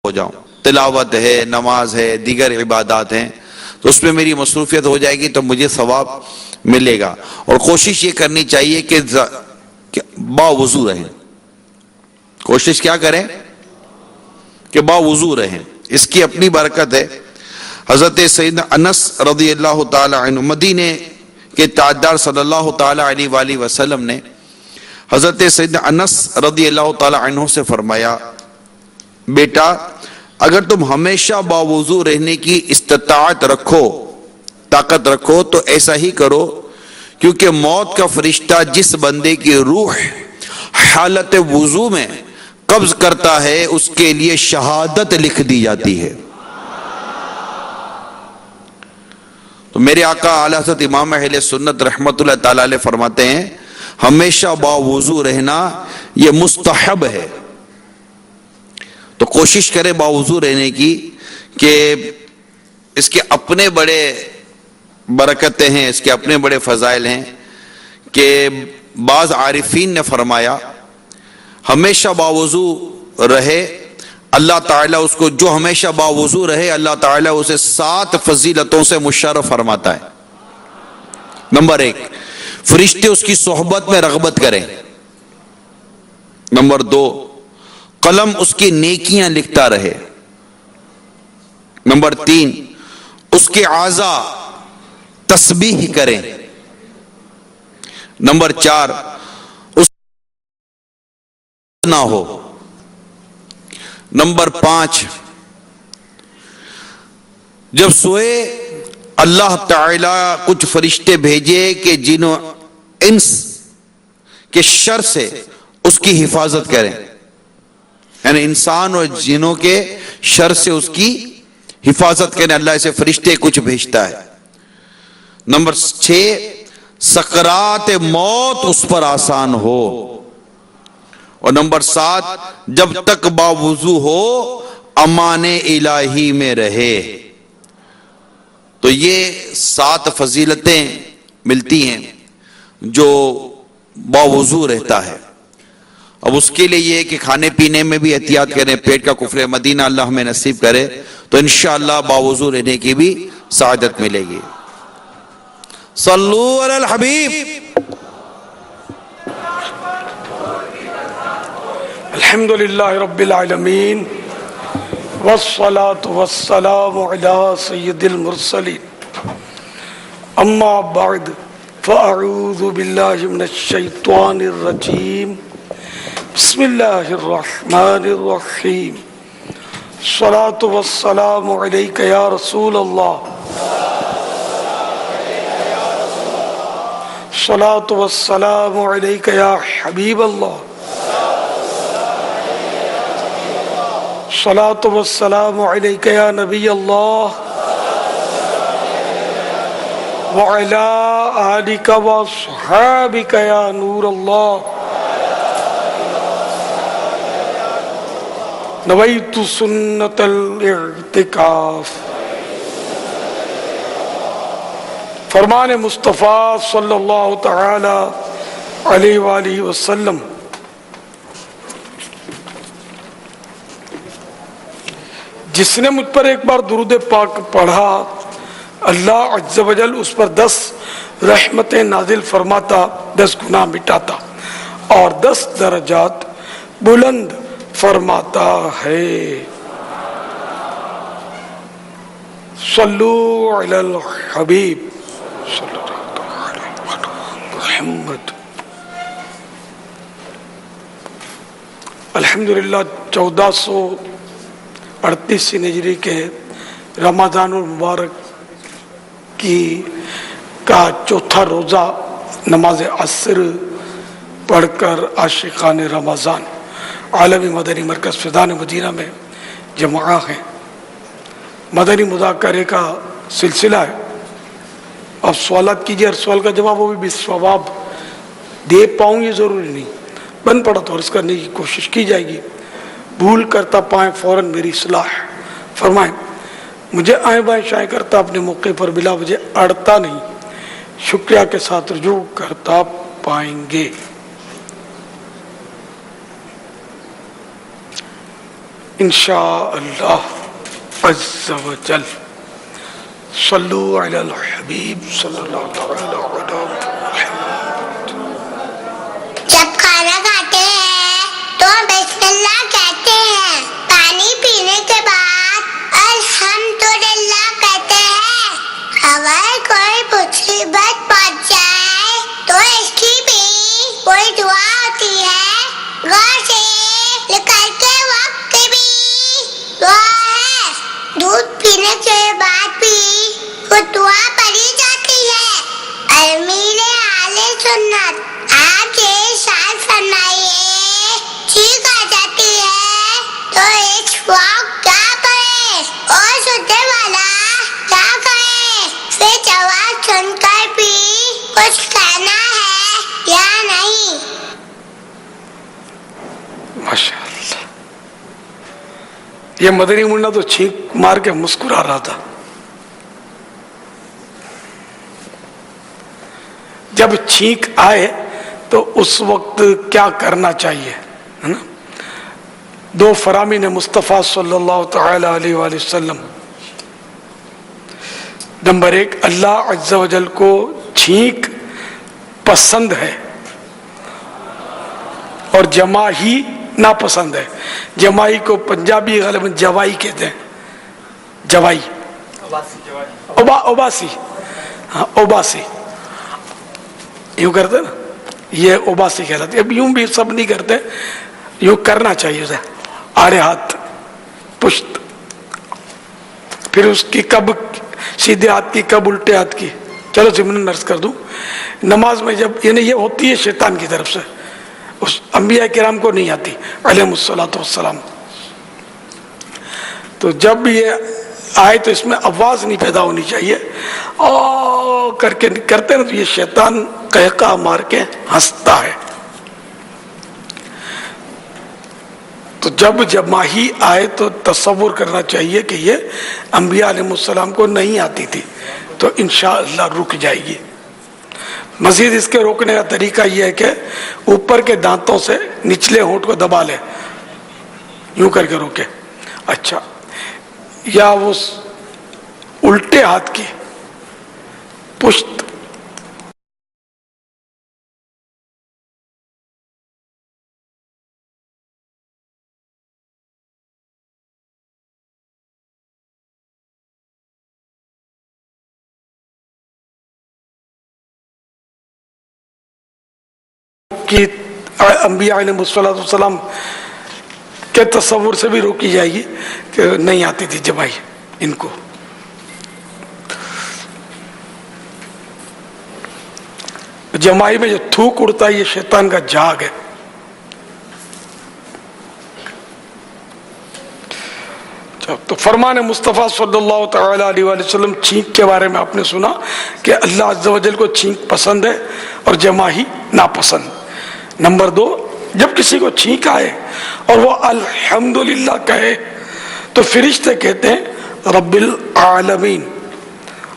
ہو جاؤں، تلاوت ہے، نماز ہے، دیگر عبادات ہیں، تو اس میں میری مصروفیت ہو جائے گی تو مجھے ثواب ملے گا۔ اور کوشش یہ کرنی چاہیے کہ باوضو رہیں، کوشش کیا کریں کہ باوضو رہیں، اس کی اپنی برکت ہے۔ حضرت سیدنا انس رضی اللہ تعالی عنہ، مدینے کے تاجدار صلی اللہ تعالی علیہ وآلہ وسلم نے حضرت سیدنا انس رضی اللہ تعالی عنہ سے فرمایا، بیٹا اگر تم ہمیشہ باوضو رہنے کی استطاعت رکھو، طاقت رکھو، تو ایسا ہی کرو، کیونکہ موت کا فرشتہ جس بندے کی روح حالت وضو میں قبض کرتا ہے اس کے لیے شہادت لکھ دی جاتی ہے۔ تو میرے آقا اعلی حضرت امام اہل سنت رحمت اللہ تعالی علیہ فرماتے ہیں ہمیشہ باوضو رہنا یہ مستحب ہے، تو کوشش کرے باوضو رہنے کی، کہ اس کے اپنے بڑے برکتیں ہیں، اس کے اپنے بڑے فضائل ہیں، کہ بعض عارفین نے فرمایا ہمیشہ باوضو رہے، اللہ تعالیٰ اس کو، جو ہمیشہ باوضو رہے اللہ تعالیٰ اسے 7 فضیلتوں سے مشرف فرماتا ہے۔ نمبر 1، فرشتے اس کی صحبت میں رغبت کریں۔ نمبر 2، قلم اس کی نیکیاں لکھتا رہے۔ نمبر 3، اس کے اعضاء تسبیح کریں۔ نمبر 4، اس نہ ہو۔ نمبر 5، جب سوئے اللہ تعالیٰ کچھ فرشتے بھیجے کہ جنوں انس کے شر سے اس کی حفاظت کریں، یعنی انسان اور جنوں کے شر سے اس کی حفاظت کریں، اللہ اسے فرشتے کچھ بھیجتا ہے۔ نمبر 6، سکرات موت اس پر آسان ہو۔ اور نمبر 7، جب تک باوضو ہو امان الہی میں رہے۔ تو یہ 7 فضیلتیں ملتی ہیں جو باوضو رہتا ہے۔ اب اس کے لیے یہ کہ کھانے پینے میں بھی احتیاط کریں، پیٹ کا کفر مدینہ اللہ ہمیں نصیب کرے تو انشاءاللہ باوضو رہنے کی بھی سعادت ملے گی۔ صلو علی الحبیب۔ الحمدللہ رب العالمین، والصلاة والسلام علی سید المرسلین، اما بعد فاعوذ باللہ من الشیطان الرجیم، بسم اللہ الرحمن الرحیم، الصلاة والسلام علیک یا رسول اللہ، الصلاة والسلام علیک یا حبیب اللہ، الصلاة والسلام علیک یا نبی اللہ، وعلی آلک واصحابک یا نور اللہ، نویت سنت الاعتکاف۔ فرمان مصطفیٰ صلی اللہ تعالی علیہ وآلہ وسلم، جس نے مجھ پر ایک بار درود پاک پڑھا اللہ عز و جل اس پر 10 رحمتیں نازل فرماتا، 10 گناہ مٹاتا اور 10 درجات بلند فرماتا ہے۔ صلو علی الحبیب صلی اللہ علیہ محمد۔ الحمدللہ 1438 ہجری کے رمضان المبارک کا 4تھا روزہ نماز عصر پڑھ کر عاشقان رمضان عالمی مدنی مرکز فیضان مدینہ میں جمع ہیں۔ مدنی مذاکرے کا سلسلہ ہے، اب سوالات کیجئے، ہر سوال کا جواب وہ بھی ثواب دے پاؤں یہ ضروری نہیں، بن پڑا تو عرض کرنے کی کوشش کی جائے گی، بھول کرتا پائیں فوراً میری اصلاح فرمائیں، مجھے آئیں بائیں شائیں کرتا اپنے موقع پر بلا وجہ اڑتا نہیں، شکریہ کے ساتھ رجوع کرتا پائیں گے۔ انشاء اللہ عز و جل. صلو علی الحبیب صلی اللہ تعالی علیہ وسلم. جب کھانا کھاتے ہیں تو بسم اللہ کہتے ہیں. پانی پینے کے بعد الحمدللہ کہتے ہیں. اگر کوئی مصیبت پہنچ جائے تو اس کی بھی کوئی دعا ہوتی ہے. گھر سے نکلتے وقت بھی دعا ہے. دودھ پینے کے بعد بھی وہ دعا پڑھی جاتی ہے. امیر اہل سنت آپ یہ ارشاد فرمائیے چھینک آ جاتی ہے تو اس وقت کیا پڑھے اور سننے والا کیا کہے. پھر جواب سن کر بھی کچھ کہنا ہے یا نہیں. ماشاء اللہ. یہ مدنی منڈا تو چھینک مار کے مسکرا رہا تھا. جب چھینک آئے تو اس وقت کیا کرنا چاہیے ہے نا. دو فرامین مصطفیٰ صلی اللہ تعالی علیہ وآلہ وسلم. نمبر 1، اللہ عز و جل کو چھینک پسند ہے اور جماہی ناپسند ہے. جمائی کو پنجابی غالباً جوائی کہتے ہیں. جوائی اوباسی. ہاں اوباسی یوں کرتے نا، یہ اوباسی کہلاتے. اب یوں بھی سب نہیں کرتے، یوں کرنا چاہیے اسے. آڑے ہاتھ پشت، پھر اس کی کب سیدھے ہاتھ کی کب الٹے ہاتھ کی. چلو ضمن نرس کر دوں. نماز میں جب یعنی یہ ہوتی ہے شیطان کی طرف سے، اس انبیاء کرام کو نہیں آتی علیہم الصلوۃ والسلام. تو جب بھی یہ آئے تو اس میں آواز نہیں پیدا ہونی چاہیے. او کر کے کرتے نا تو یہ شیطان قہقہ مار کے ہنستا ہے. تو جب جماہی آئے تو تصور کرنا چاہیے کہ یہ انبیاء علیہ السلام کو نہیں آتی تھی، تو انشاءاللہ رک جائے گی. مزید اس کے روکنے کا طریقہ یہ ہے کہ اوپر کے دانتوں سے نچلے ہونٹ کو دبا لے، یوں کر کے روکے. اچھا، یا وہ الٹے ہاتھ کی پشت کی انبیاء علیہ السلام کے تصور سے بھی روکی جائے گی کہ نہیں آتی تھی جمائی ان کو. جمائی میں جو تھوک اڑتا ہے یہ شیطان کا جاگ ہے. تو فرمان مصطفیٰ صلی اللہ تعالی علیہ وآلہ وسلم چھینک کے بارے میں آپ نے سنا کہ اللہ عز و جل کو چھینک پسند ہے اور جماہی ناپسند. نمبر 2، جب کسی کو چھینک آئے اور وہ الحمدللہ کہے تو فرشتے کہتے ہیں رب العالمین.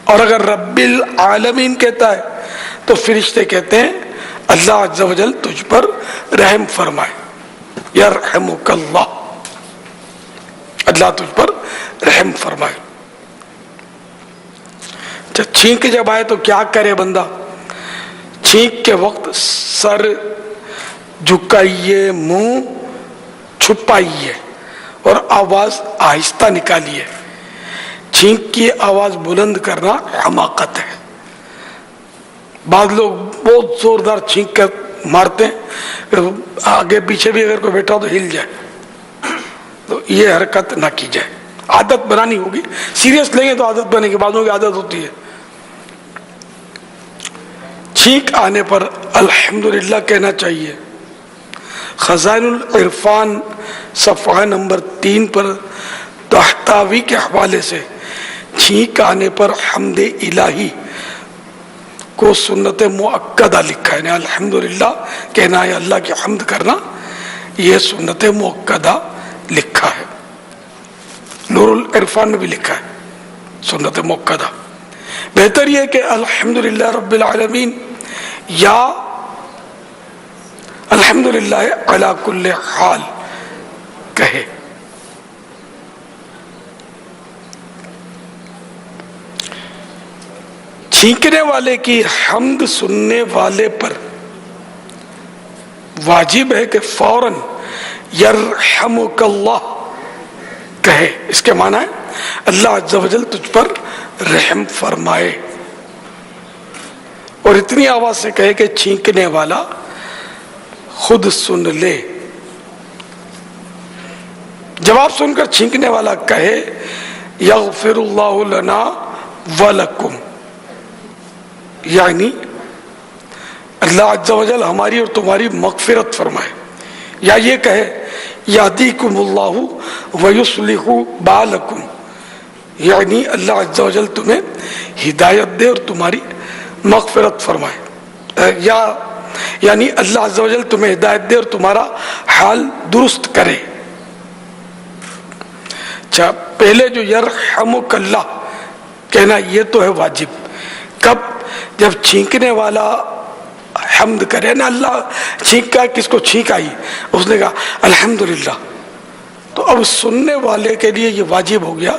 اور اگر رب العالمین کہتا ہے تو فرشتے کہتے ہیں اللہ عز و جل تجھ پر رحم فرمائے، یرحمک اللہ، اللہ تجھ پر رحم فرمائے. چھینک جب آئے تو کیا کرے بندہ؟ چھینک کے وقت سر جھکائیے، منہ چھپائیے اور آواز آہستہ نکالیے. چھینک کی آواز بلند کرنا حماقت ہے. بعض لوگ بہت زوردار چھینک کر مارتے ہیں، آگے پیچھے بھی اگر کوئی بیٹھا تو ہل جائے. تو یہ حرکت نہ کی جائے. عادت بنانی ہوگی، سیریس لیں گے تو عادت بنے گی. بعضوں کی عادت ہوتی ہے. چھینک آنے پر الحمدللہ کہنا چاہیے. خزائن العرفان صفحہ نمبر 3 پر تحتاوی کے حوالے سے چھینک آنے پر حمد الہی کو سنت مؤکدہ لکھا ہے. یعنی الحمدللہ کہنا ہے، اللہ کی حمد کرنا، یہ سنت مؤکدہ لکھا ہے. نور العرفان میں بھی لکھا ہے سنت مؤکدہ. بہتر یہ کہ الحمدللہ رب العالمین یا الحمدللہ علی کل حال کہے. چھینکنے والے کی حمد سننے والے پر واجب ہے کہ فوراً یرحمک اللہ کہے. اس کے معنی ہے اللہ عز و جل تجھ پر رحم فرمائے، اور اتنی آواز سے کہے کہ چھینکنے والا خود سن لے. جواب سن کر چھینکنے والا کہے یغفر اللہ لنا ولکم، یعنی اللہ عز و جل ہماری اور تمہاری مغفرت فرمائے. یا یہ کہے یہدیکم اللہ ویصلح بالکم، یعنی اللہ عز و جل تمہیں ہدایت دے اور تمہاری مغفرت فرمائے، یا یعنی اللہ عز و جل تمہیں ہدایت دے اور تمہارا حال درست کرے. اچھا، پہلے جو یرحمک اللہ کہنا یہ تو ہے واجب. کب؟ جب چھینکنے والا حمد کرے نا، اللہ چھینکا، کس کو چھینک آئی، اس نے کہا الحمدللہ، تو اب سننے والے کے لیے یہ واجب ہو گیا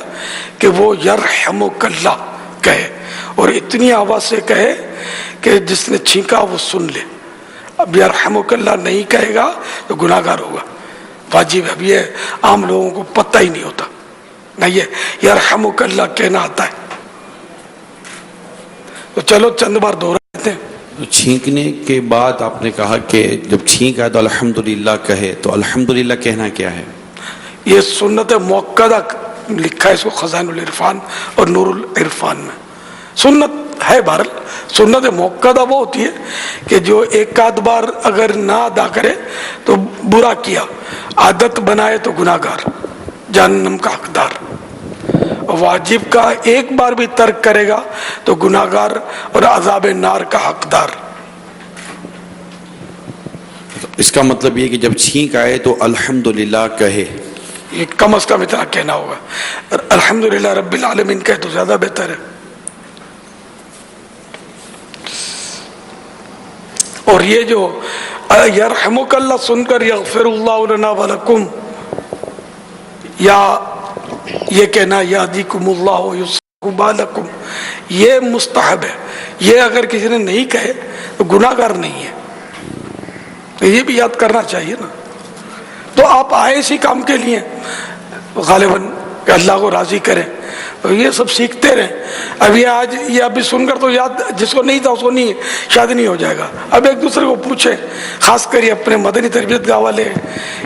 کہ وہ یرحمک اللہ کہے، اور اتنی آواز سے کہے کہ جس نے چھینکا وہ سن لے. اب یرحمک اللہ نہیں کہے گا تو گناہ گار ہوگا. واجب ہے. اب یہ عام لوگوں کو پتہ ہی نہیں ہوتا، نہ یہ یرحمک اللہ کہنا آتا ہے. تو چلو چند بار دوہراتے ہیں. چھینکنے کے بعد آپ نے کہا کہ جب چھینک آئے تو الحمدللہ کہے، تو الحمدللہ کہنا کیا ہے؟ یہ سنت موقدہ لکھا ہے اس کو خزائن العرفان اور نور العرفان میں. سنت ہے بہرحال. سنت موقدہ وہ ہوتی ہے کہ جو ایک آدھ بار اگر نہ ادا کرے تو برا کیا، عادت بنائے تو گناہ گار، جہنم کا حقدار. واجب کا ایک بار بھی ترک کرے گا تو گناہ گار اور عذاب نار کا حقدار. اس کا مطلب یہ کہ جب چھینک آئے تو الحمدللہ کہے. یہ کم از کم اتنا کہنا ہوگا. الحمدللہ رب العالمین کہے تو زیادہ بہتر ہے. اور یہ جو یرحمک اللہ سن کر یغفر اللہ لنا ولکم، یا یہ کہنا یہدیکم اللہ ویصلح بالکم، یہ مستحب ہے. یہ اگر کسی نے نہیں کہے تو گناہ گار نہیں ہے. یہ بھی یاد کرنا چاہیے نا. تو آپ آئے اسی کام کے لیے غالباً کہ اللہ کو راضی کریں، یہ سب سیکھتے رہیں. اب یہ آج یہ ابھی سن کر تو یاد، جس کو نہیں تھا اس کو نہیں شاید نہیں ہو جائے گا. اب ایک دوسرے کو پوچھیں، خاص کر یہ اپنے مدنی تربیت گاہ والے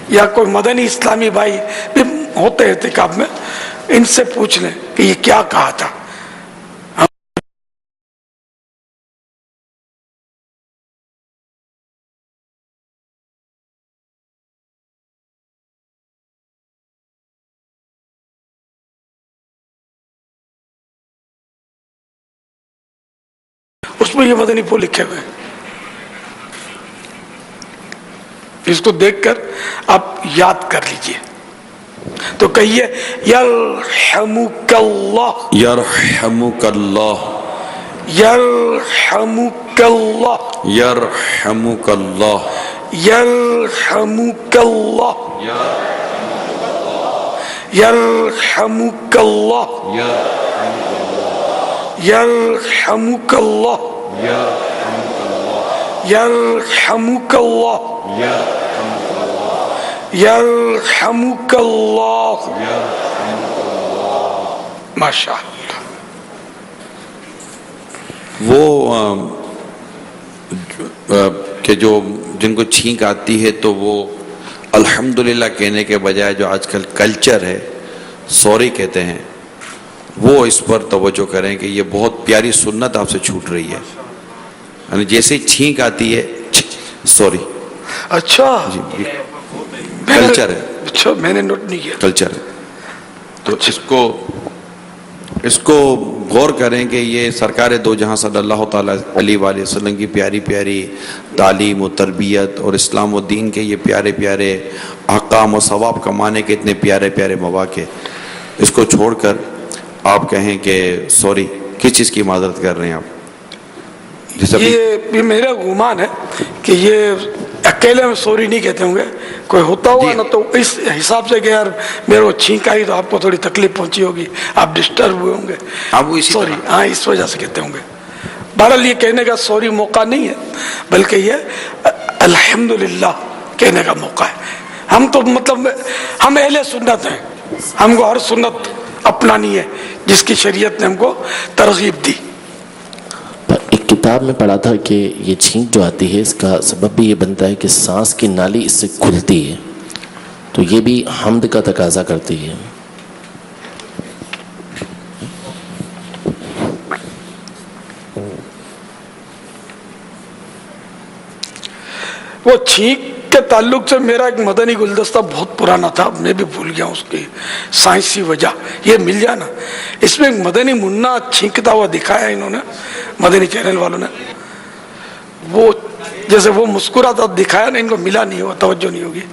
یا کوئی مدنی اسلامی بھائی بھی ہوتے ہیں اعتکاف میں، ان سے پوچھ لیں کہ یہ کیا کہا تھا. اس میں یہ مدنی پھول لکھے ہوئے ہیں. اس کو دیکھ کر آپ یاد کر لیجئے. تو کہیے یرحمک اللہ، یرحمک اللہ، یرحمک اللہ، یرحمک اللہ، یرحمک اللہ، یرحمک اللہ، یرحمک اللہ، یرحمک اللہ، یرحمک اللہ. ماشاء اللہ. وہ کہ جو جن کو چھینک آتی ہے تو وہ الحمدللہ کہنے کے بجائے جو آج کل کلچر ہے سوری کہتے ہیں، وہ اس پر توجہ کریں کہ یہ بہت پیاری سنت آپ سے چھوٹ رہی ہے. یعنی جیسے ہی چھینک آتی ہے سوری. اچھا جی کلچر ہے. اچھا میں نے نوٹ نہیں کیا. کلچر ہے. تو اس کو غور کریں کہ یہ سرکار دو جہاں صلی اللہ تعالیٰ علیہ وآلہ وسلم کی پیاری پیاری تعلیم و تربیت اور اسلام و دین کے یہ پیارے پیارے احکام و ثواب کمانے کے اتنے پیارے پیارے مواقع، اس کو چھوڑ کر آپ کہیں کہ سوری. کس چیز کی معذرت کر رہے ہیں آپ؟ یہ میرا گمان ہے کہ یہ اکیلے میں سوری نہیں کہتے ہوں گے، کوئی ہوتا ہوگا نا تو اس حساب سے کہ یار میرے کو چھینک آئی تو آپ کو تھوڑی تکلیف پہنچی ہوگی، آپ ڈسٹرب ہوئے ہوں گے، سوری. ہاں اس وجہ سے کہتے ہوں گے. بہرحال یہ کہنے کا سوری موقع نہیں ہے، بلکہ یہ الحمدللہ کہنے کا موقع ہے۔ ہم تو مطلب ہم اہل سنت ہیں، ہم کو ہر سنت اپنانی ہے جس کی شریعت نے ہم کو ترغیب دی۔ ایک کتاب میں پڑھا تھا کہ یہ چھینک جو آتی ہے اس کا سبب بھی یہ بنتا ہے کہ سانس کی نالی اس سے کھلتی ہے، تو یہ بھی حمد کا تقاضا کرتی ہے۔ وہ چھینک کے تعلق سے میرا ایک مدنی گلدستہ بہت پرانا تھا، میں بھی بھول گیا اس کی سائنسی وجہ، یہ مل جانا۔ اس میں ایک مدنی منا چھینکتا ہوا دکھایا انہوں نے، مدنی چینل والوں نے، وہ جیسے وہ مسکراتا دکھایا نا، ان کو ملا نہیں ہوا، توجہ نہیں ہوگی،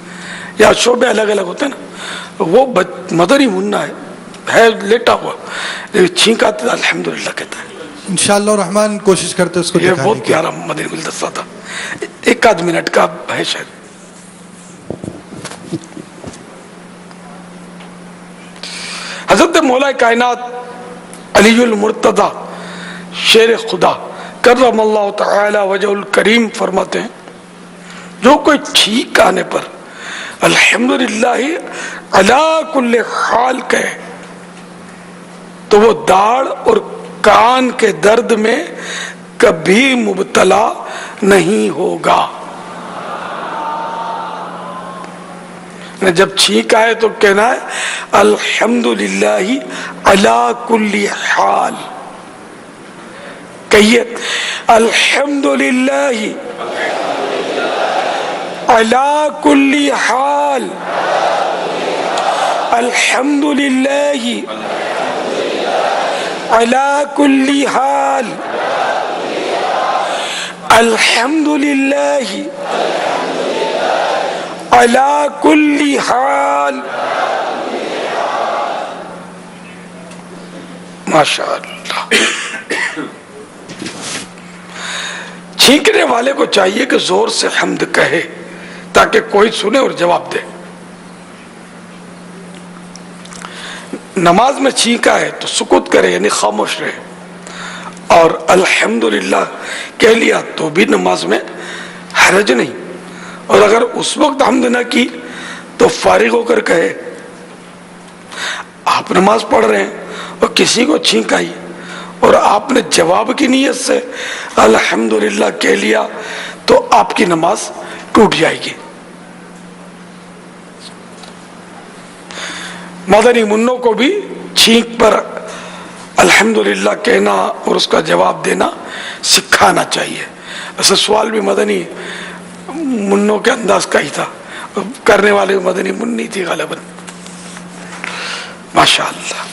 یا شعبے الگ الگ ہوتے ہیں نا، وہ مدنی منا ہے لیٹا ہوا، چھینک آتا الحمدللہ کہتا ہے۔ انشاءاللہ الرحمن کوشش کرتے اس کو یہ دکھانے بہت کی۔ پیارا مدنی گلدستہ تھا، ایک آدھ منٹ کا ہے شاید۔ حضرت مولا کائنات علی المرتضی شیر خدا کرم اللہ تعالی وجہ الکریم فرماتے ہیں، جو کوئی چھینک آنے پر الحمدللہ علی کل حال کہے تو وہ داڑھ اور کان کے درد میں کبھی مبتلا نہیں ہوگا۔ جب چھینک آئے تو کہنا ہے الحمدللہ علی کل حال، کہیے الحمدللہ علی کل حال، الحمدللہ علی کل حال، الحمدللہ علی کل حال۔ ماشاءاللہ۔ چھینکنے والے کو چاہیے کہ زور سے حمد کہے تاکہ کوئی سنے اور جواب دے۔ نماز میں چھینکا ہے تو سکوت کرے، یعنی خاموش رہے، اور الحمدللہ کہہ لیا تو بھی نماز میں حرج نہیں، اور اگر اس وقت حمد نہ کی تو فارغ ہو کر کہے۔ آپ نماز پڑھ رہے ہیں اور کسی کو چھینک آئی اور آپ نے جواب کی نیت سے الحمدللہ کہہ لیا تو آپ کی نماز ٹوٹ جائے گی۔ مدنی منوں کو بھی چھینک پر الحمدللہ کہنا اور اس کا جواب دینا سکھانا چاہیے۔ ایسا سوال بھی مدنی منوں کے انداز کا ہی تھا، کرنے والے مدنی منی تھی غالباً۔ ماشاءاللہ۔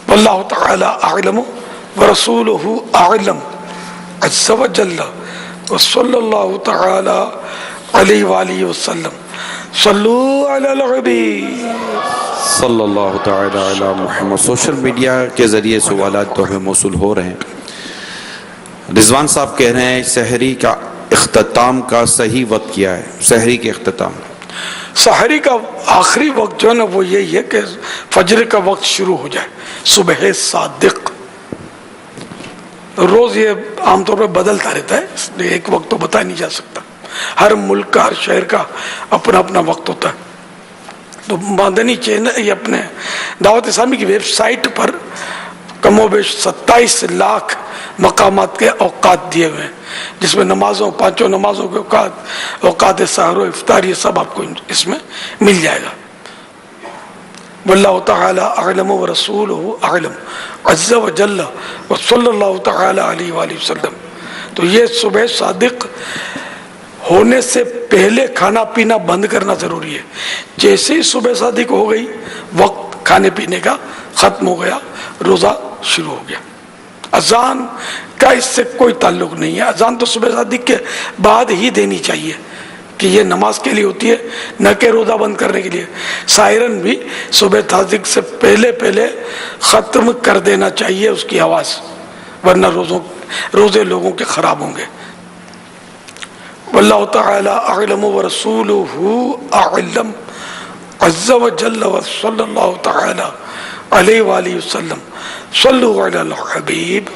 واللہ تعالی اعلم ورسولہ اعلم عز وجل، وصلی اللہ تعالی علیہ وآلہ وسلم۔ صلو علی الحبیب صلی اللہ تعالی علی محمد۔ سوشل میڈیا کے ذریعے سوالات تو ہمیں موصول ہو رہے ہیں۔ رضوان صاحب کہہ رہے ہیں سحری کا اختتام کا صحیح وقت کیا ہے؟ سحری کے اختتام، سحری کا آخری وقت جو ہے نا وہ یہی ہے کہ فجر کا وقت شروع ہو جائے، صبح صادق۔ روز یہ عام طور پہ بدلتا رہتا ہے، اس لیے ایک وقت تو بتا نہیں جا سکتا، ہر ملک کا ہر شہر کا اپنا اپنا وقت ہوتا ہے۔ تو مدنی چینل یہ اپنے دعوت اسلامی کی ویب سائٹ پر کم و بیش 27 لاکھ مقامات کے اوقات دیے ہوئے ہیں، جس میں نمازوں، پانچوں نمازوں کے اوقات، اوقات سحر و افطار، یہ سب آپ کو اس میں مل جائے گا۔ واللہ تعالی اعلم ورسولہ اعلم عز وجل، وصلی اللہ تعالی علیہ وآلہ وسلم۔ تو یہ صبح صادق ہونے سے پہلے کھانا پینا بند کرنا ضروری ہے۔ جیسے ہی صبح صادق ہو گئی، وقت کھانے پینے کا ختم ہو گیا، روزہ شروع ہو گیا۔ اذان کا اس سے کوئی تعلق نہیں ہے، اذان تو صبح صادق کے بعد ہی دینی چاہیے کہ یہ نماز کے لیے ہوتی ہے، نہ کہ روزہ بند کرنے کے لیے۔ سائرن بھی صبح صادق سے پہلے پہلے ختم کر دینا چاہیے اس کی آواز، ورنہ روزے لوگوں کے خراب ہوں گے۔ واللہ تعالی اعلم ورسولہ اعلم عز وجل، وصلی اللہ تعالی علیہ وآلہ وسلم۔ صلو علی الحبیب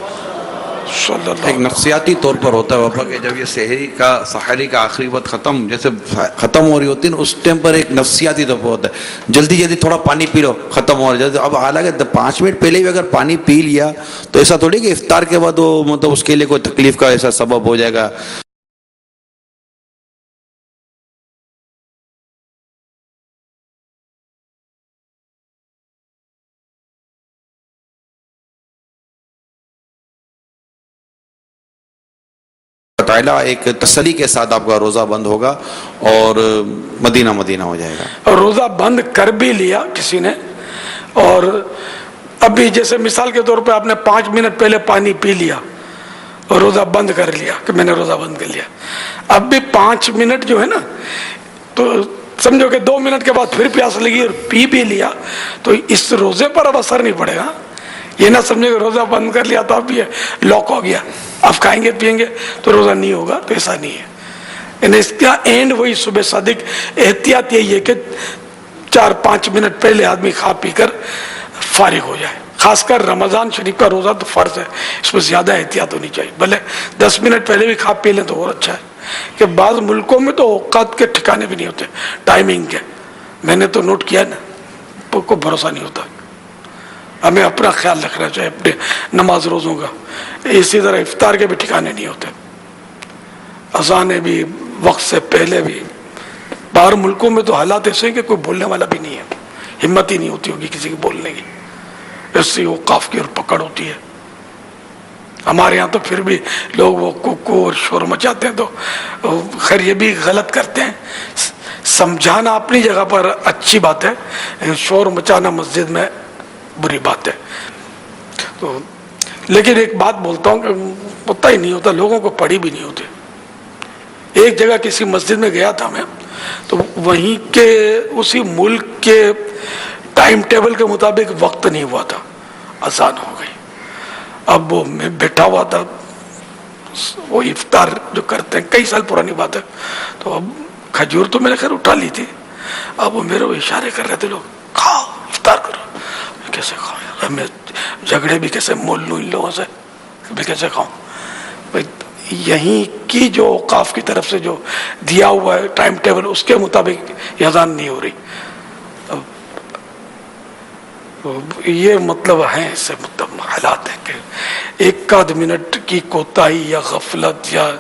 صلی اللہ ایک نفسیاتی طور پر ہوتا ہے وفا کہ جب یہ سحری کا آخری وقت جیسے ختم ہو رہی ہوتی ہے اس ٹائم پر ایک نفسیاتی طور پر ہوتا ہے جلدی جلدی تھوڑا پانی پی لو ختم ہو رہا ہے. اب حالانکہ 5 منٹ پہلے بھی اگر پانی پی لیا تو ایسا تھوڑی کہ افطار کے بعد وہ مطلب اس کے لیے کوئی تکلیف کا ایسا سبب ہو جائے گا. تعالیٰ ایک تسلی کے ساتھ آپ کا روزہ بند ہوگا اور مدینہ ہو جائے گا. اور روزہ بند کر بھی لیا کسی نے اور ابھی جیسے مثال کے طور پہ آپ نے 5 منٹ پہلے پانی پی لیا اور روزہ بند کر لیا کہ میں نے روزہ بند کر لیا, اب بھی 5 منٹ جو ہے نا تو سمجھو کہ 2 منٹ کے بعد پھر پیاس لگی اور پی بھی لیا تو اس روزے پر اب اثر نہیں پڑے گا. یہ نہ سمجھے کہ روزہ بند کر لیا تو اب یہ لاک ہو گیا, اب کھائیں گے پیئیں گے تو روزہ نہیں ہوگا, تو ایسا نہیں ہے. یعنی اس کا اینڈ وہی صبح صادق. احتیاط یہی ہے کہ 4-5 منٹ پہلے آدمی کھا پی کر فارغ ہو جائے. خاص کر رمضان شریف کا روزہ تو فرض ہے, اس میں زیادہ احتیاط ہونی چاہیے. بھلے 10 منٹ پہلے بھی کھا پی لیں تو اور اچھا ہے, کہ بعض ملکوں میں تو اوقات کے ٹھکانے بھی نہیں ہوتے, ٹائمنگ کے. میں نے تو نوٹ کیا نا, کوئی بھروسہ نہیں ہوتا. ہمیں اپنا خیال رکھنا چاہیے اپنے نماز روزوں کا. اسی طرح افطار کے بھی ٹھکانے نہیں ہوتے, اذانیں بھی وقت سے پہلے بھی. باہر ملکوں میں تو حالات ایسے ہیں کہ کوئی بولنے والا بھی نہیں ہے, ہمت ہی نہیں ہوتی ہوگی کسی کی بولنے کی, ایسی اوقاف کی اور پکڑ ہوتی ہے. ہمارے ہاں تو پھر بھی لوگ وہ کوکو اور شور مچاتے ہیں, تو خیر یہ بھی غلط کرتے ہیں. سمجھانا اپنی جگہ پر اچھی بات ہے, شور مچانا مسجد میں بری بات ہے. تو لیکن ایک بات بولتا ہوں کہ پتہ ہی نہیں ہوتا, لوگوں کو پڑھی بھی نہیں ہوتی. ایک جگہ کسی مسجد میں گیا تھا میں, تو وہیں کے اسی ملک کے ٹائم ٹیبل کے مطابق وقت نہیں ہوا تھا, اذان ہو گئی. اب وہ میں بیٹھا ہوا تھا, وہ افطار جو کرتے ہیں کئی سال پرانی بات ہے, تو اب کھجور تو میں نے خیر اٹھا لی تھی. اب وہ میرے اشارے کر رہے تھے, لوگ کھاؤ افطار کرو. کیسے کھاؤں یار, میں جھگڑے بھی کیسے مول لوں ان لوگوں سے, میں کیسے کھاؤں. یہیں کی جو اوقاف کی طرف سے جو دیا ہوا ہے ٹائم ٹیبل, اس کے مطابق اذان نہیں ہو رہی. یہ مطلب ہے, اس سے مطلب حالات ہیں کہ 1 منٹ کی کوتاہی یا غفلت یا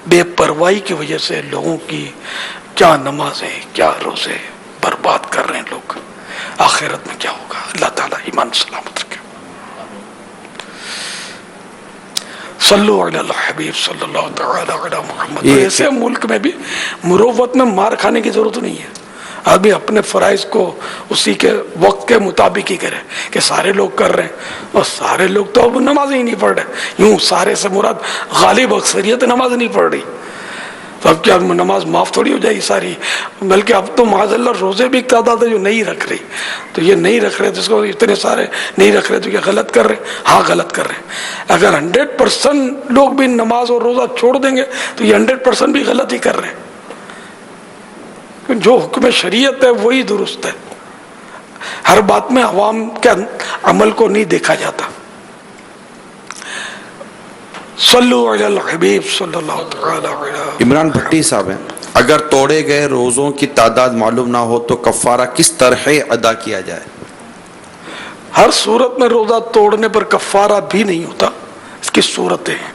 بے پرواہی کی وجہ سے لوگوں کی کیا نمازیں کیا روزے برباد کر رہے ہیں لوگ. آخرت میں کیا ہوگا, اللہ تعالیٰ ایمان سلامت رکھے. صلو علی الحبیب صلی اللہ تعالی علی محمد. ایسے ملک میں بھی مروت میں مار کھانے کی ضرورت نہیں ہے. آدمی اپنے فرائض کو اسی کے وقت کے مطابق ہی کرے, کہ سارے لوگ کر رہے ہیں اور سارے لوگ تو اب نماز ہی نہیں پڑھ رہے. یوں سارے سے مراد غالب اکثریت نماز نہیں پڑھ رہی, تو اب کیا نماز معاف تھوڑی ہو جائے گی ساری. بلکہ اب تو معاذ اللہ روزے بھی ایک تعداد ہے جو نہیں رکھ رہی. تو یہ نہیں رکھ رہے, جس کو اتنے سارے نہیں رکھ رہے, تو کیا غلط کر رہے ہیں؟ ہاں غلط کر رہے ہیں. اگر 100% لوگ بھی نماز اور روزہ چھوڑ دیں گے تو یہ 100% بھی غلط ہی کر رہے ہیں. جو حکم شریعت ہے وہی درست ہے. ہر بات میں عوام کے عمل کو نہیں دیکھا جاتا. صلو علی الحبیب صلی اللہ تعالی علی. عمران بھٹی صاحب ہیں, اگر توڑے گئے روزوں کی تعداد معلوم نہ ہو تو کفارہ کس طرح ادا کیا جائے؟ ہر صورت میں روزہ توڑنے پر کفارہ بھی نہیں ہوتا, اس کی صورتیں ہیں.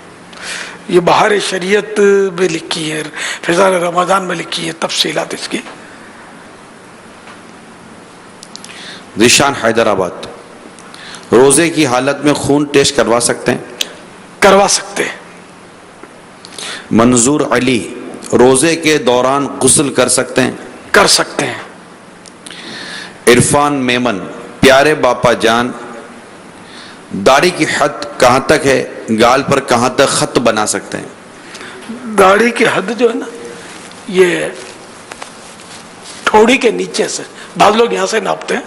یہ بہار شریعت میں لکھی ہے, فضائل رمضان میں لکھی ہے تفصیلات اس کی. ذیشان حیدرآباد, روزے کی حالت میں خون ٹیسٹ کروا سکتے ہیں؟ کروا سکتے ہیں. منظور علی, روزے کے دوران غسل کر سکتے ہیں؟ کر سکتے ہیں. عرفان میمن, پیارے باپا جان, داڑھی کی حد کہاں تک ہے, گال پر کہاں تک خط بنا سکتے ہیں؟ داڑھی کی حد جو ہے نا, یہ ٹھوڑی کے نیچے سے, بعض لوگ یہاں سے ناپتے ہیں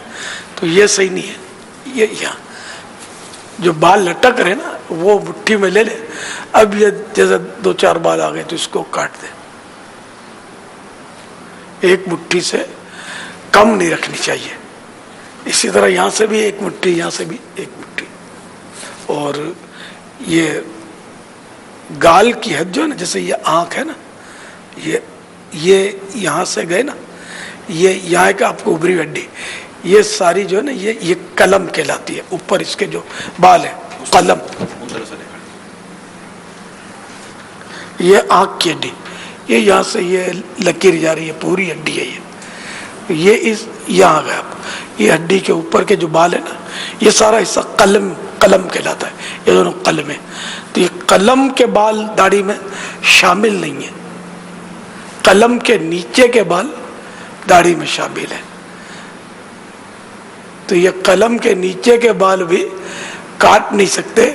تو یہ صحیح نہیں ہے. یہ یہاں جو بال لٹک رہے نا وہ مٹھی میں لے لے. اب یہ جیسے 2-4 بال آ گئے تو اس کو کاٹ دے. ایک مٹھی سے کم نہیں رکھنی چاہیے. اسی طرح یہاں سے بھی ایک مٹھی, یہاں سے بھی ایک مٹھی. اور یہ گال کی حد جو ہے نا، جیسے یہ آنکھ ہے نا، یہ یہاں سے گئے نا، یہ یہاں کا آپ کو ابری ہڈی، یہ ساری جو ہے نا یہ قلم کہلاتی ہے. اوپر اس کے جو بال ہے قلم، یہ آنکھ کی ہڈی، یہ یہاں سے یہ لکیر جا رہی ہے، پوری ہڈی ہے یہ یہاں گیا. یہ ہڈی کے اوپر کے جو بال ہے نا، یہ سارا حصہ قلم کہلاتا ہے. یہ دونوں قلم ہے. تو یہ قلم کے بال داڑھی میں شامل نہیں ہے، قلم کے نیچے کے بال داڑھی میں شامل ہے. تو یہ قلم کے نیچے کے بال بھی کاٹ نہیں سکتے،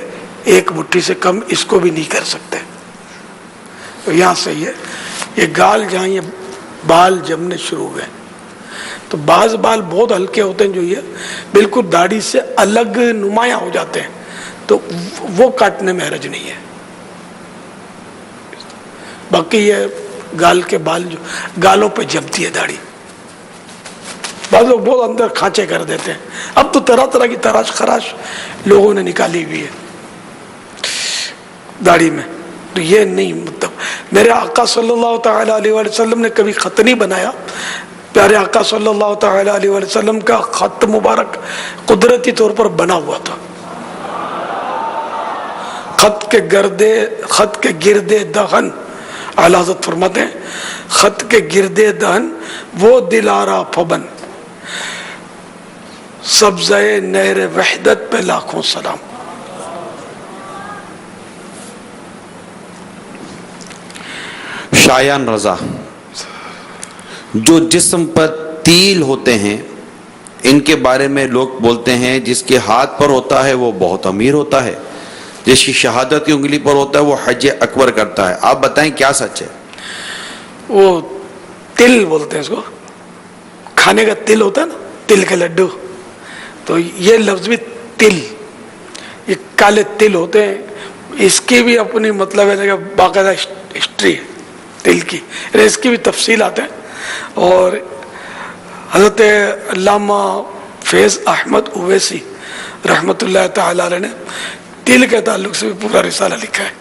ایک مٹھی سے کم اس کو بھی نہیں کر سکتے. تو یہاں سے یہ گال جہاں یہ بال جمنے شروع ہوئے، تو بعض بال بہت ہلکے ہوتے ہیں جو یہ بالکل داڑھی سے الگ نمایاں ہو جاتے ہیں، تو وہ کاٹنے میں حرج نہیں ہے. باقی یہ گال کے بال جو گالوں پہ جمتی ہے داڑھی، بعض لوگ بہت اندر کھانچے کر دیتے ہیں. اب تو طرح طرح کی تراش خراش لوگوں نے نکالی ہوئی ہے داڑھی میں. تو یہ نہیں، مطلب میرے آقا صلی اللہ تعالیٰ علیہ وآلہ وسلم نے کبھی خط نہیں بنایا. پیارے آقا صلی اللہ تعالیٰ علیہ وآلہ وسلم کا خط مبارک قدرتی طور پر بنا ہوا تھا. خط کے گردے دہن، اعلیٰ حضرت فرماتے ہیں خط کے گردے دہن وہ دلارا پھبن، سبزۂ نہر وحدت پہ لاکھوں سلام. شایان رضا، جو جسم پر تیل ہوتے ہیں ان کے بارے میں لوگ بولتے ہیں جس کے ہاتھ پر ہوتا ہے وہ بہت امیر ہوتا ہے، جس کی شہادت کی انگلی پر ہوتا ہے وہ حج اکبر کرتا ہے. آپ بتائیں کیا سچ ہے؟ وہ تل بولتے ہیں اس کو، کھانے کا تل ہوتا ہے نا، تل کے لڈو. تو یہ لفظ بھی تل، یہ کالے تل ہوتے ہیں. اس کی بھی اپنی مطلب ہے کہ باقاعدہ ہسٹری ہے تل کی، اس کی بھی تفصیلات ہیں. اور حضرت علامہ فیض احمد اویسی رحمۃ اللہ تعالی علیہ نے تل کے تعلق سے بھی پورا رسالہ لکھا ہے.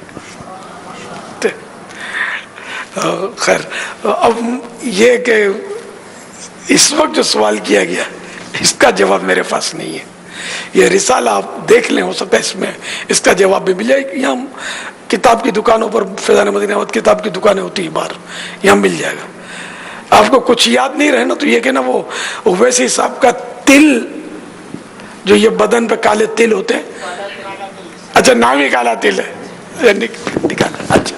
خیر، اب یہ کہ اس وقت جو سوال کیا گیا اس کا جواب میرے پاس نہیں ہے. یہ رسالہ آپ دیکھ لیں، ہو سکتا ہے اس میں اس کا جواب بھی مل جائے. یہاں کتاب کی دکانوں پر فیضان مدینہ کتاب کی دکانیں ہوتی ہیں باہر، یہاں مل جائے گا. آپ کو کچھ یاد نہیں رہے نا تو یہ کہ نا وہ اویسی صاحب کا تل جو یہ بدن پہ کالے تل ہوتے ہیں، اچھا نام ہی کالا تل ہے نکالا. اچھا،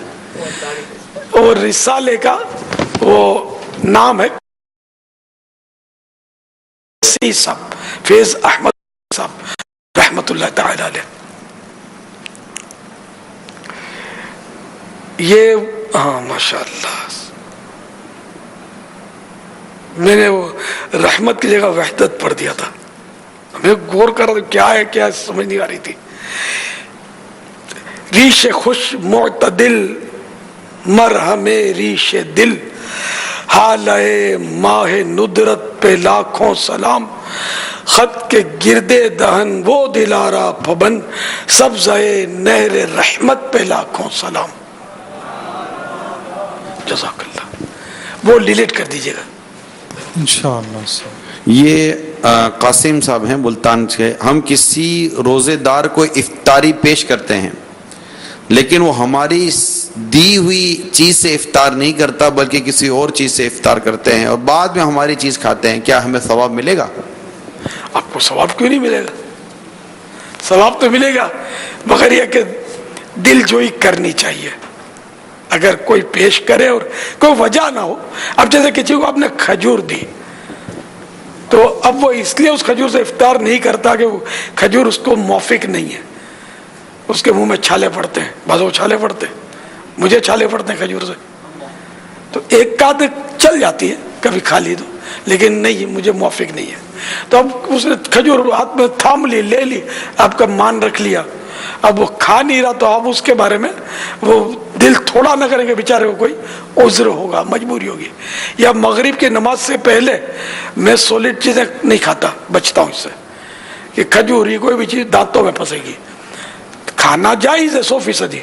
اور رسالے کا وہ نام ہے صاحب فیض احمد صاحب رحمت اللہ تعالی علیہ. یہ ہاں ماشاءاللہ، میں نے وہ رحمت کی جگہ وحدت پڑھ دیا تھا. میں غور کر رہا کیا ہے کیا سمجھ نہیں آ رہی تھی. ریش خوش معتدل مرہم ریش دل، حالے ماہ ندرت پہ لاکھوں سلام، خط کے گردے دہن وہ دلارا پھبن، سبزۂ نہر رحمت پہ لاکھوں سلام. جزاک اللہ. وہ ڈیلیٹ کر دیجیے گا انشاءاللہ. یہ قاسم صاحب ہیں ملتان سے. ہم کسی روزے دار کو افطاری پیش کرتے ہیں لیکن وہ ہماری دی ہوئی چیز سے افطار نہیں کرتا بلکہ کسی اور چیز سے افطار کرتے ہیں اور بعد میں ہماری چیز کھاتے ہیں، کیا ہمیں ثواب ملے گا؟ آپ کو ثواب کیوں نہیں ملے گا؟ ثواب تو ملے گا، مگر یہ کہ دل جوئی کرنی چاہیے. اگر کوئی پیش کرے اور کوئی وجہ نہ ہو، اب جیسے کسی کو آپ نے کھجور دی تو اب وہ اس لیے اس کھجور سے افطار نہیں کرتا کہ وہ کھجور اس کو موافق نہیں ہے، اس کے منہ میں چھالے پڑتے ہیں، بعض وہ چھالے پڑتے ہیں، مجھے چھالے پڑتے ہیں کھجور سے، تو ایک آدھ چل جاتی ہے کبھی کھا لی تو، لیکن نہیں مجھے موافق نہیں ہے. تو اب اس نے کھجور ہاتھ میں تھام لی، لے لی، آپ کا مان رکھ لیا، اب وہ کھا نہیں رہا تو آپ اس کے بارے میں وہ دل تھوڑا نہ کریں گے، بیچارے کو کوئی عذر ہوگا، مجبوری ہوگی. یا مغرب کی نماز سے پہلے میں سولڈ چیزیں نہیں کھاتا، بچتا ہوں اس سے کہ کھجور کوئی بھی چیز دانتوں میں پھنسے گی. کھانا جائز ہے 100%،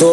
2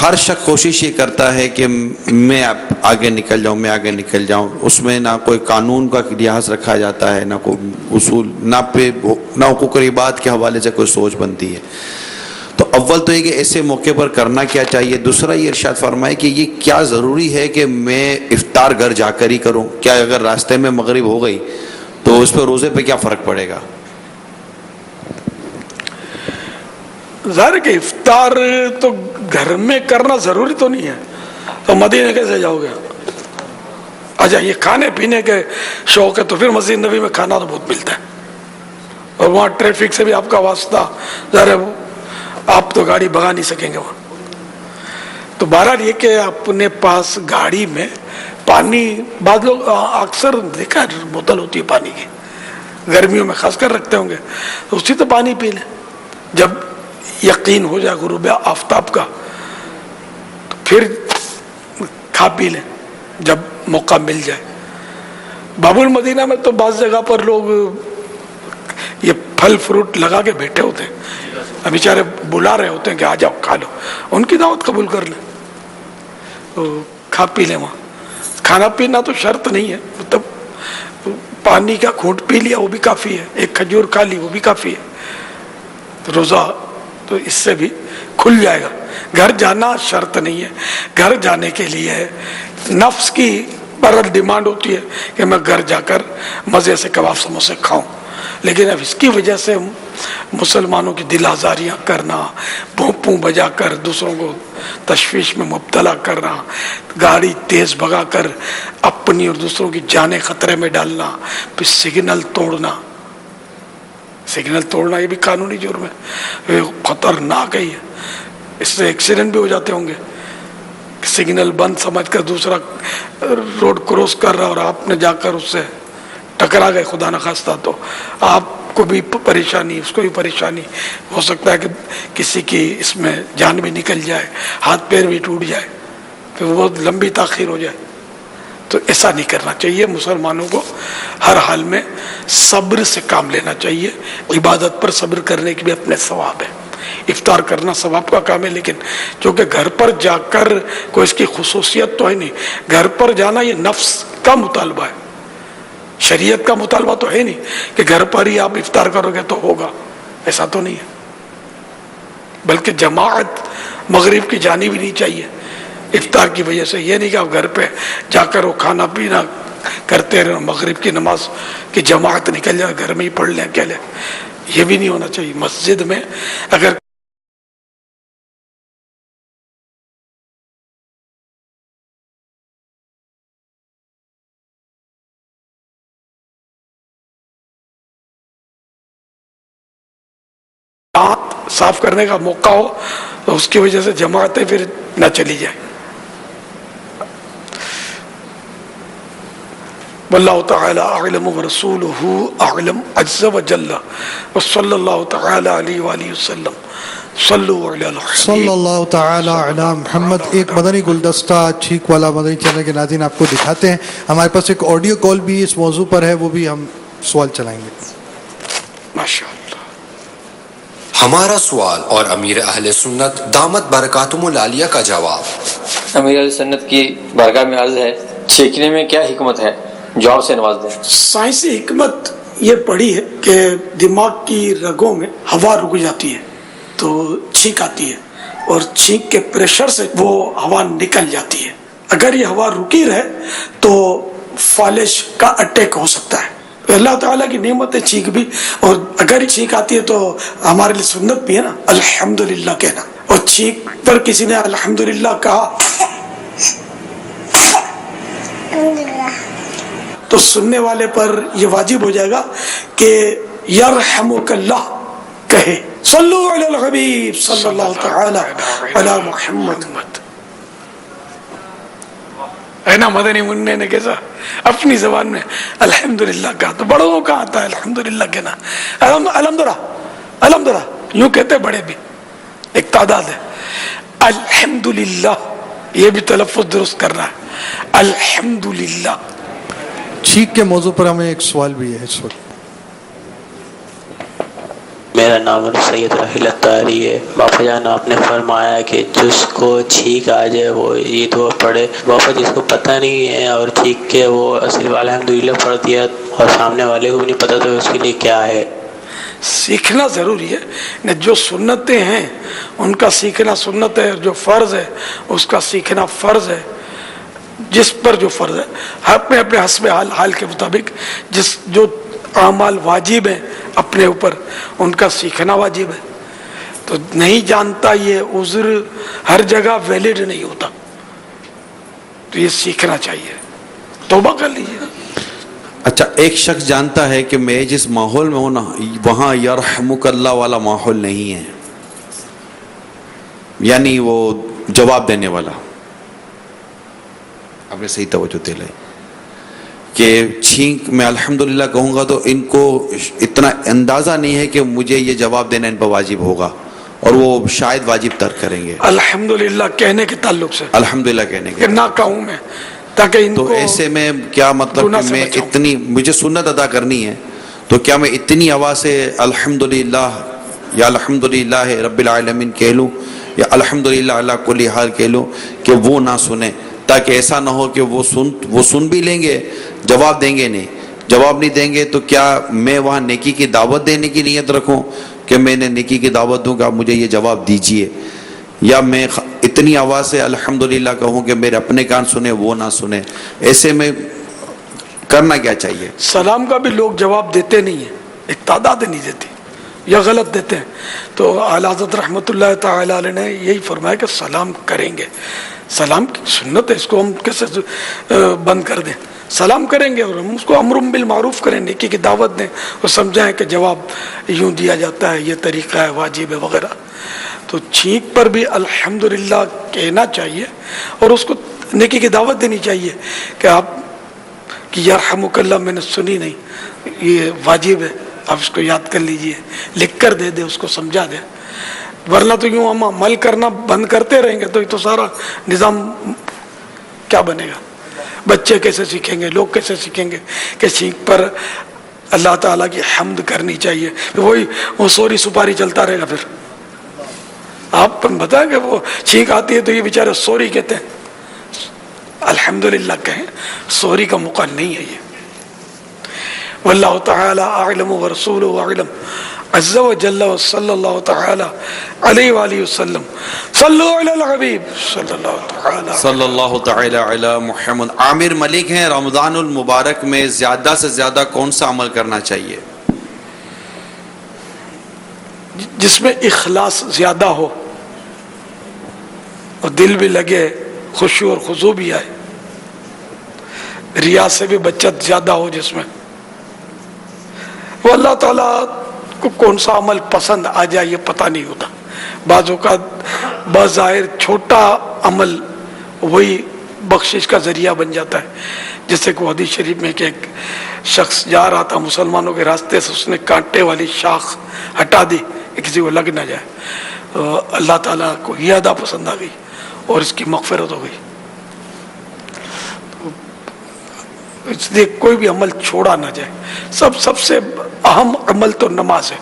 ہر شخص کوشش یہ کرتا ہے کہ میں آگے نکل جاؤں، اس میں نہ کوئی قانون کا لحاظ رکھا جاتا ہے، نہ کوئی اصول، نہ حقوق العباد کے حوالے سے کوئی سوچ بنتی ہے. تو اول تو یہ کہ ایسے موقع پر کرنا کیا چاہیے. دوسرا یہ ارشاد فرمائے کہ یہ کیا ضروری ہے کہ میں افطار گھر جا کر ہی کروں؟ کیا اگر راستے میں مغرب ہو گئی تو اس پہ روزے پہ کیا فرق پڑے گا؟ ظاہر ہے کہ افطار تو گھر میں کرنا ضروری تو نہیں ہے، تو مدینے کیسے جاؤ گے؟ اچھا یہ کھانے پینے کے شوق ہے تو پھر مسجد نبی میں کھانا تو بہت ملتا ہے، اور وہاں ٹریفک سے بھی آپ کا واسطہ، ظاہر ہے آپ تو گاڑی بھگا نہیں سکیں گے وہاں. تو بہرحال یہ کہ اپنے پاس گاڑی میں پانی، بعض لوگ اکثر دیکھا بوتل ہوتی ہے پانی کی، گرمیوں میں خاص کر رکھتے ہوں گے، تو اسی تو پانی پی لیں. جب یقین ہو جائے غروب آفتاب کا تو پھر کھا پی لیں جب موقع مل جائے. باب المدینہ میں تو بعض جگہ پر لوگ یہ پھل فروٹ لگا کے بیٹھے ہوتے ہیں، اب بیچارے بلا رہے ہوتے ہیں کہ آ جاؤ کھا لو، ان کی دعوت قبول کر لیں، تو کھا پی لیں. وہاں کھانا پینا تو شرط نہیں ہے، مطلب پانی کا گھونٹ پی لیا وہ بھی کافی ہے، ایک کھجور کھا لی وہ بھی کافی ہے. تو روزہ تو اس سے بھی کھل جائے گا. گھر جانا شرط نہیں ہے، گھر جانے کے لیے نفس کی برحال ڈیمانڈ ہوتی ہے کہ میں گھر جا کر مزے سے کباب سموسے کھاؤں، لیکن اب اس کی وجہ سے مسلمانوں کی دل آزاریاں کرنا، پھونپوں بجا کر دوسروں کو تشویش میں مبتلا کرنا، گاڑی تیز بھگا کر اپنی اور دوسروں کی جانیں خطرے میں ڈالنا، پھر سگنل توڑنا یہ بھی قانونی جرم ہے، یہ خطرناک ہے. اس سے ایکسیڈنٹ بھی ہو جاتے ہوں گے. سگنل بند سمجھ کر دوسرا روڈ کراس کر رہا اور آپ نے جا کر اس سے ٹکرا گئے خدا نخواستہ، تو آپ کو بھی پریشانی، اس کو بھی پریشانی، ہو سکتا ہے کہ کسی کی اس میں جان بھی نکل جائے، ہاتھ پیر بھی ٹوٹ جائے، پھر بہت لمبی تاخیر ہو جائے. تو ایسا نہیں کرنا چاہیے. مسلمانوں کو ہر حال میں صبر سے کام لینا چاہیے. عبادت پر صبر کرنے کی بھی اپنے ثواب ہے، افطار کرنا ثواب کا کام ہے، لیکن چونکہ گھر پر جا کر کوئی اس کی خصوصیت تو ہے نہیں. گھر پر جانا یہ نفس کا مطالبہ ہے، شریعت کا مطالبہ تو ہے نہیں کہ گھر پر ہی آپ افطار کرو گے تو ہوگا، ایسا تو نہیں ہے. بلکہ جماعت مغرب کی جانی بھی نہیں چاہیے افطار کی وجہ سے. یہ نہیں کہ آپ گھر پہ جا کر وہ کھانا پینا کرتے رہے، مغرب کی نماز کی جماعت نکل جائے گھر میں ہی پڑھ لیں اکیلے، یہ بھی نہیں ہونا چاہیے. مسجد میں اگر دانت صاف کرنے کا موقع ہو تو اس کی وجہ سے جماعتیں پھر نہ چلی جائیں. واللہ تعالی اعلم ورسولہ اعلم عز وجل وصلی اللہ تعالی علیہ وآلہ وسلم. صلو علی الحبیب صلی اللہ تعالی علی محمد. ایک مدنی گلدستہ چھیک والا مدنی چینل کے ناظرین آپ کو دکھاتے ہیں. ہمارے پاس ایک آڈیو کال بھی اس موضوع پر ہے، وہ بھی ہم سوال چلائیں گے. ماشاءاللہ. ہمارا سوال اور امیر اہل سنت دامت برکاتہم العالیہ کا جواب. امیر اہل سنت کی بارگاہ میں عرض ہے، چھینکنے میں کیا حکمت ہے؟ جواب سے نواز دیں. سائنسی حکمت یہ پڑی ہے کہ دماغ کی رگوں میں ہوا رک جاتی ہے تو چھینک آتی ہے، اور چھینک کے پریشر سے وہ ہوا نکل جاتی ہے. اگر یہ ہوا رکی رہے تو فالج کا اٹیک ہو سکتا ہے. اللہ تعالیٰ کی نعمت ہے چھینک بھی، اور اگر چھینک آتی ہے تو ہمارے لیے سنت بھی ہے نا الحمدللہ کہنا. اور چھینک پر کسی نے الحمدللہ کہا تو سننے والے پر یہ واجب ہو جائے گا کہ یرحمک اللہ کہے. صلو علی الحبیب صلی اللہ تعالی علی محمد. ہے نا مدنی منع نے کیسا اپنی زبان میں الحمدللہ کہا. تو بڑوں کو کہا آتا ہے الحمدللہ کہنا. الحمدللہ یوں کہتے بڑے بھی، ایک تعداد ہے. الحمدللہ یہ بھی تلفظ درست کرنا ہے، الحمدللہ. چھینک کے موضوع پر ہمیں ایک سوال بھی ہے اس وقت. میں میرا نام سید رحیل الطاری ہے. باپا جان آپ نے فرمایا کہ جس کو چھینک آ جائے وہ یہ دعا پڑھے. باپا جس کو پتہ نہیں ہے اور چھینک کے وہ صرف الحمدللہ پڑھ دیا اور سامنے والے کو بھی نہیں پتہ تو اس کے لیے کیا ہے؟ سیکھنا ضروری ہے. جو سنتیں ہیں ان کا سیکھنا سنت ہے، جو فرض ہے اس کا سیکھنا فرض ہے. جس پر جو فرض ہے اپنے اپنے حسب حال کے مطابق جو اعمال واجب ہیں اپنے اوپر ان کا سیکھنا واجب ہے. تو نہیں جانتا یہ عذر ہر جگہ ویلڈ نہیں ہوتا، تو یہ سیکھنا چاہیے. توبہ کر لیجیے. اچھا، ایک شخص جانتا ہے کہ میں جس ماحول میں ہوں نا وہاں یرحمک اللہ والا ماحول نہیں ہے، یعنی وہ جواب دینے والا. آپ نے صحیح توجہ دلائی کہ چھینک میں الحمدللہ کہوں گا تو ان کو اتنا اندازہ نہیں ہے کہ مجھے یہ جواب دینا ان پر واجب ہوگا، اور وہ شاید واجب ترک کریں گے. الحمدللہ کہنے کے تعلق سے الحمدللہ کہنے کے نہ کہوں میں، تاکہ ان تو کو ایسے میں کیا مطلب کہ میں اتنی مجھے سنت ادا کرنی ہے تو کیا میں اتنی آواز سے الحمدللہ یا الحمدللہ رب العالمین کہہ لوں یا الحمدللہ علی کل حال کہہ لوں کہ وہ نہ سنیں، تاکہ ایسا نہ ہو کہ وہ سن بھی لیں گے جواب دیں گے نہیں. جواب نہیں دیں گے تو کیا میں وہاں نیکی کی دعوت دینے کی نیت رکھوں کہ میں نے نیکی کی دعوت دوں کہ آپ مجھے یہ جواب دیجئے، یا میں اتنی آواز سے الحمدللہ کہوں کہ میرے اپنے کان سنے وہ نہ سنے؟ ایسے میں کرنا کیا چاہیے؟ سلام کا بھی لوگ جواب دیتے نہیں ہیں، ایک تعداد نہیں دیتی یا غلط دیتے ہیں. تو اعلیٰ حضرت رحمۃ اللہ تعالی علیہ نے یہی فرمایا کہ سلام کریں گے. سلام کی سنت ہے، اس کو ہم کیسے بند کر دیں؟ سلام کریں گے اور ہم اس کو امر بالمعروف کریں، نیکی کی دعوت دیں اور سمجھائیں کہ جواب یوں دیا جاتا ہے، یہ طریقہ ہے، واجب ہے وغیرہ. تو چھینک پر بھی الحمدللہ کہنا چاہیے اور اس کو نیکی کی دعوت دینی چاہیے کہ آپ کی یرحمک اللہ میں نے سنی نہیں، یہ واجب ہے، آپ اس کو یاد کر لیجئے، لکھ کر دے دے، اس کو سمجھا دے. ورنہ تو یوں ہم عمل کرنا بند کرتے رہیں گے تو یہ تو سارا نظام کیا بنے گا؟ بچے کیسے سیکھیں گے، لوگ کیسے سیکھیں گے کہ چھینک پر اللہ تعالیٰ کی حمد کرنی چاہیے؟ وہی وہ سوری سپاری چلتا رہے گا. پھر آپ بتائیں کہ وہ چھینک آتی ہے تو یہ بیچارے سوری کہتے ہیں. الحمدللہ کہیں، سوری کا موقع نہیں ہے یہ. واللہ تعالی اعلم ورسولہ اعلم عز و جل و صلی اللہ تعالی علیہ وآلہ وسلم. صلو علی الحبیب صلی اللہ تعالی علی محمد. عامر ملک ہیں، رمضان المبارک میں زیادہ سے زیادہ کون سا عمل کرنا چاہیے؟ جس میں اخلاص زیادہ ہو اور دل بھی لگے، خشوع اور خضوع بھی آئے، ریا سے بھی بچت زیادہ ہو جس میں. وہ اللہ تعالیٰ کو کون سا عمل پسند آ جائے یہ پتہ نہیں ہوتا. بعض اوقات بظاہر چھوٹا عمل وہی بخشش کا ذریعہ بن جاتا ہے. جیسے کہ حدیث شریف میں کہ ایک شخص جا رہا تھا مسلمانوں کے راستے سے، اس نے کانٹے والی شاخ ہٹا دی کہ کسی کو لگ نہ جائے. تو اللہ تعالیٰ کو یہ ادا پسند آ گئی اور اس کی مغفرت ہو گئی. اس لیے کوئی بھی عمل چھوڑا نہ جائے. سب سے اہم عمل تو نماز ہے.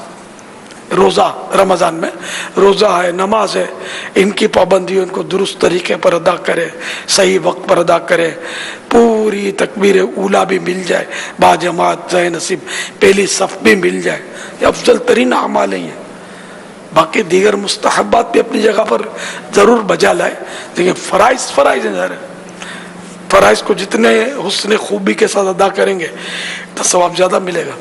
روزہ رمضان میں روزہ ہے، نماز ہے، ان کی پابندی ان کو درست طریقے پر ادا کرے، صحیح وقت پر ادا کرے، پوری تکبیر اولیٰ بھی مل جائے، با جماعت ذہ نصیب پہلی صف بھی مل جائے، یہ افضل ترین اعمال ہیں. باقی دیگر مستحبات بھی اپنی جگہ پر ضرور بجا لائے، لیکن فرائض ہیں. ظاہر ہے فرائض کو جتنے حسن خوبی کے ساتھ ادا کریں گے تو ثواب زیادہ ملے گا.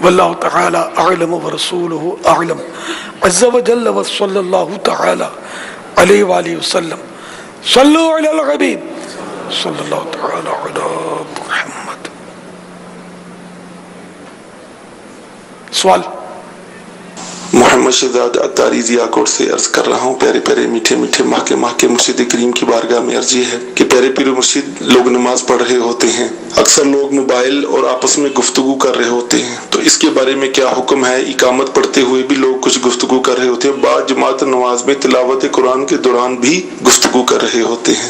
واللہ تعالی اعلم ورسولہ اعلم عز و جل و صلی اللہ تعالی علیہ وآلہ وسلم. صلو علی الحبیب صلی اللہ تعالی علی محمد. سوال. محمد شہزاد اتاری ضیا کوٹ سے عرض کر رہا ہوں، پیارے پیارے میٹھے میٹھے ماہ کے مرشد کریم کی بارگاہ میں عرض یہ ہے کہ پیارے پیر مرشد لوگ نماز پڑھ رہے ہوتے ہیں، اکثر لوگ موبائل اور آپس میں گفتگو کر رہے ہوتے ہیں، تو اس کے بارے میں کیا حکم ہے؟ اقامت پڑھتے ہوئے بھی لوگ کچھ گفتگو کر رہے ہوتے ہیں، بعض جماعت نماز میں تلاوت قرآن کے دوران بھی گفتگو کر رہے ہوتے ہیں،